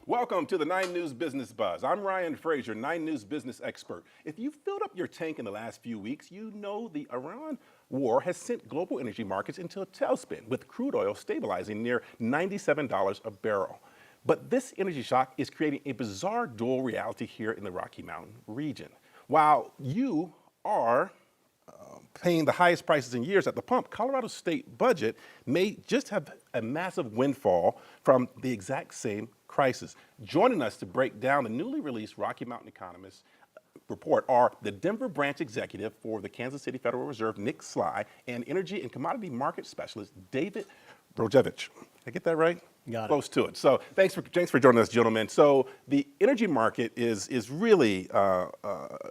Welcome to the 9 News Business Buzz. I'm Ryan Frazier, 9 News business expert. If you've filled up your tank in the last few weeks, you know the Iran war has sent global energy markets into a tailspin, with crude oil stabilizing near $97 a barrel. But this energy shock is creating a bizarre dual reality here in the Rocky Mountain region. While you are paying the highest prices in years at the pump, Colorado's state budget may just have a massive windfall from the exact same crisis. Joining us to break down the newly released Rocky Mountain Economist report are the Denver branch executive for the Kansas City Federal Reserve, Nick Sly, and energy and commodity market specialist, David Brojevich. Did I get that right? Got it. Close to it. So thanks for joining us, gentlemen. So the energy market is really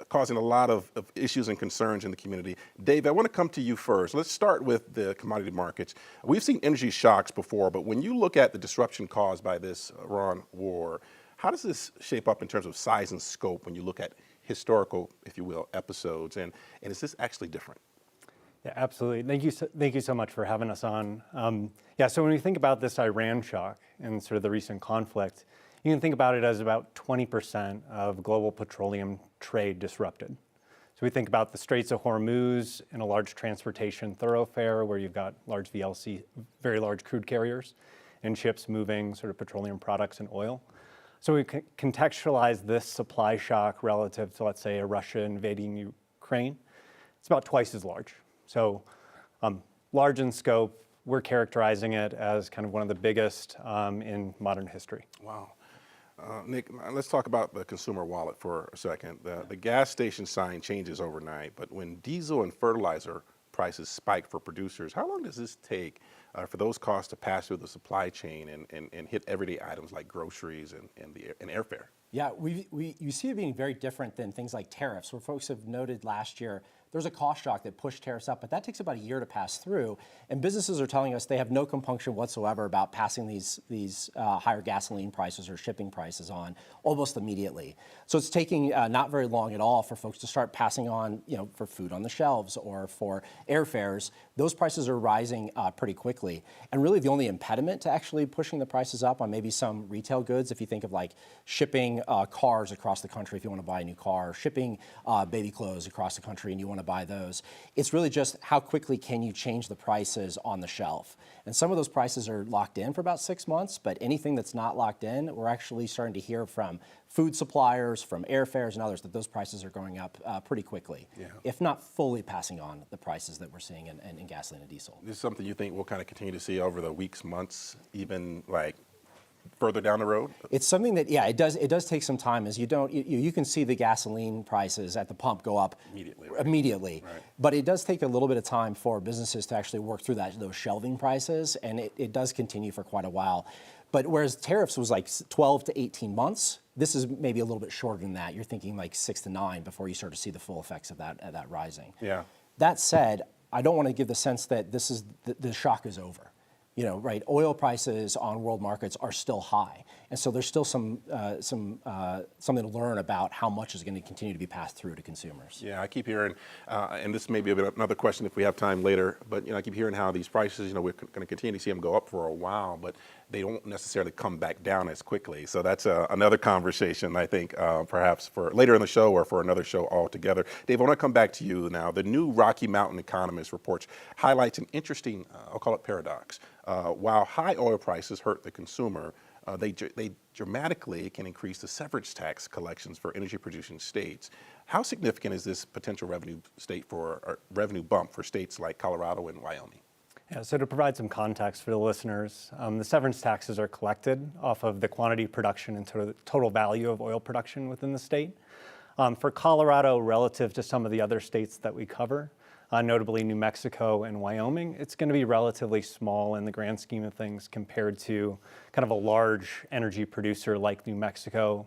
causing a lot of issues and concerns in the community. Dave, I want to come to you first. Let's start with the commodity markets. We've seen energy shocks before, but when you look at the disruption caused by this Iran war, how does this shape up in terms of size and scope when you look at historical, if you will, episodes? And is this actually different? Yeah, absolutely. Thank you so much for having us on. So when we think about this Iran shock and sort of the recent conflict, you can think about it as about 20% of global petroleum trade disrupted. So we think about the Straits of Hormuz and a large transportation thoroughfare where you've got large VLC, very large crude carriers and ships moving sort of petroleum products and oil. So we contextualize this supply shock relative to, let's say, a Russia invading Ukraine. It's about twice as large. So large in scope, we're characterizing it as kind of one of the biggest in modern history. Wow. Nick, let's talk about the consumer wallet for a second. The gas station sign changes overnight, but when diesel and fertilizer prices spike for producers, how long does this take for those costs to pass through the supply chain and hit everyday items like groceries and airfare? Yeah, you see it being very different than things like tariffs, where folks have noted last year there's a cost shock that pushed tariffs up, but that takes about a year to pass through. And businesses are telling us they have no compunction whatsoever about passing these higher gasoline prices or shipping prices on almost immediately. So it's taking not very long at all for folks to start passing on, for food on the shelves or for airfares. Those prices are rising pretty quickly. And really the only impediment to actually pushing the prices up on maybe some retail goods, if you think of like shipping cars across the country if you want to buy a new car, shipping baby clothes across the country and you want to buy those. It's really just how quickly can you change the prices on the shelf. And some of those prices are locked in for about 6 months, but anything that's not locked in, we're actually starting to hear from food suppliers, from airfares and others that those prices are going up pretty quickly, if not fully passing on the prices that we're seeing in gasoline and diesel. This is something you think we'll kind of continue to see over the weeks, months, even like further down the road? It's something that, it does take some time, as you can see the gasoline prices at the pump go up immediately. Right. But it does take a little bit of time for businesses to actually work through those shelving prices, and it does continue for quite a while. But whereas tariffs was like 12 to 18 months, this is maybe a little bit shorter than that. You're thinking like 6 to 9 before you start to see the full effects of that rising. Yeah. That said, I don't want to give the sense that the shock is over. Oil prices on world markets are still high, and so there's still something to learn about how much is going to continue to be passed through to consumers. Yeah, I keep hearing, and this may be another question if we have time later, but I keep hearing how these prices, we're going to continue to see them go up for a while, but they don't necessarily come back down as quickly. So that's another conversation, I think, perhaps for later in the show or for another show altogether. Dave, I want to come back to you now. The new Rocky Mountain Economist report highlights an interesting, I'll call it paradox. While high oil prices hurt the consumer, they dramatically can increase the severance tax collections for energy-producing states. How significant is this potential revenue bump for states like Colorado and Wyoming? Yeah, so to provide some context for the listeners, the severance taxes are collected off of the quantity, production, and total value of oil production within the state. For Colorado, relative to some of the other states that we cover, notably New Mexico and Wyoming, it's going to be relatively small in the grand scheme of things compared to kind of a large energy producer like New Mexico,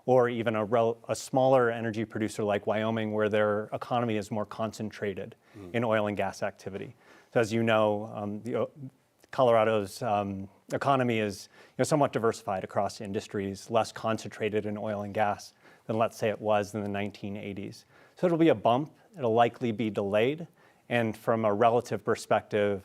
or even a smaller energy producer like Wyoming, where their economy is more concentrated in oil and gas activity. So as you know, Colorado's economy is somewhat diversified across industries, less concentrated in oil and gas than, let's say, it was in the 1980s. So it'll be a bump. It'll likely be delayed. And from a relative perspective,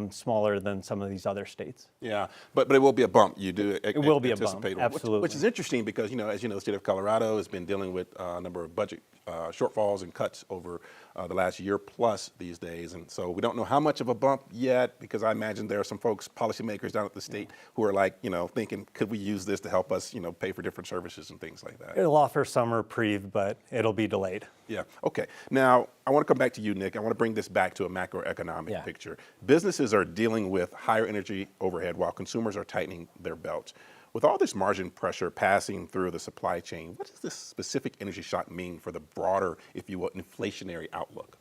smaller than some of these other states. Yeah, but it will be a bump. You do It will be a bump, anticipate, absolutely. Which is interesting because, as you know, the state of Colorado has been dealing with a number of budget shortfalls and cuts over the last year plus these days. And so we don't know how much of a bump yet, because I imagine there are some folks, policymakers down at the state, who are like, thinking, could we use this to help us, pay for different services and things like that. It'll offer some reprieve, but it'll be delayed. Yeah. Okay. Now, I want to come back to you, Nick. I want to bring this back to a macroeconomic picture. Businesses are dealing with higher energy overhead while consumers are tightening their belts. With all this margin pressure passing through the supply chain, what does this specific energy shock mean for the broader, if you will, inflationary outlook?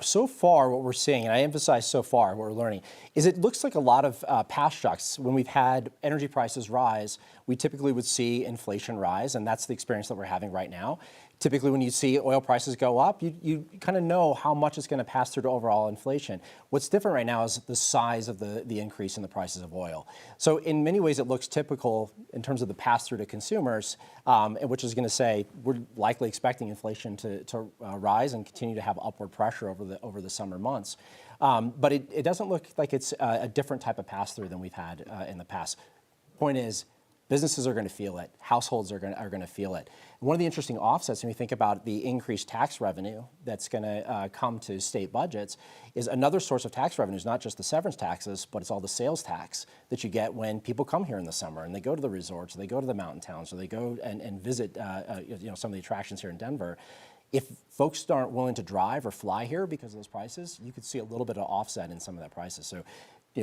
So far, what we're seeing, and I emphasize so far, what we're learning, is it looks like a lot of past shocks. When we've had energy prices rise, we typically would see inflation rise, and that's the experience that we're having right now. Typically, when you see oil prices go up, you kind of know how much it's going to pass through to overall inflation. What's different right now is the size of the increase in the prices of oil. So in many ways, it looks typical in terms of the pass-through to consumers, which is going to say we're likely expecting inflation to rise and continue to have upward pressure over the summer months. But it doesn't look like it's a different type of pass-through than we've had in the past. Point is, businesses are going to feel it. Households are going to feel it. One of the interesting offsets, when we think about the increased tax revenue that's going to come to state budgets, is another source of tax revenue is not just the severance taxes, but it's all the sales tax that you get when people come here in the summer and they go to the resorts, or they go to the mountain towns, or they go and visit some of the attractions here in Denver. If folks aren't willing to drive or fly here because of those prices, you could see a little bit of offset in some of that prices. So,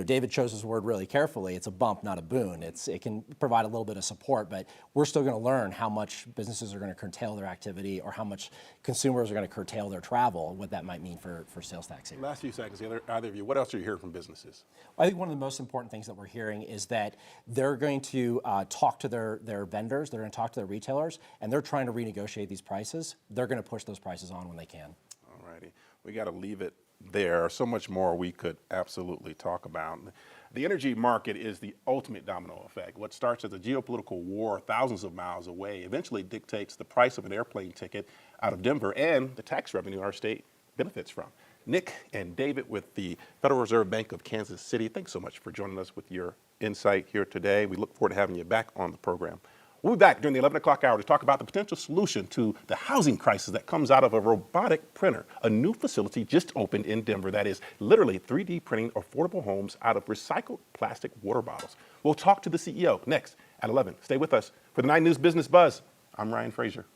David chose his word really carefully. It's a bump, not a boon. It can provide a little bit of support, but we're still going to learn how much businesses are going to curtail their activity, or how much consumers are going to curtail their travel, what that might mean for sales tax. Last few seconds, either of you, what else are you hearing from businesses? I think one of the most important things that we're hearing is that they're going to talk to their vendors, they're going to talk to their retailers, and they're trying to renegotiate these prices. They're going to push those prices on when they can. All righty. We got to leave it there. So much more we could absolutely talk about. The energy market is the ultimate domino effect. What starts as a geopolitical war thousands of miles away eventually dictates the price of an airplane ticket out of Denver and the tax revenue our state benefits from. Nick and David with the Federal Reserve Bank of Kansas City, thanks so much for joining us with your insight here today. We look forward to having you back on the program. We'll be back during the 11 o'clock hour to talk about the potential solution to the housing crisis that comes out of a robotic printer. A new facility just opened in Denver that is literally 3D printing affordable homes out of recycled plastic water bottles. We'll talk to the CEO next at 11. Stay with us for the 9 News Business Buzz. I'm Ryan Frazier.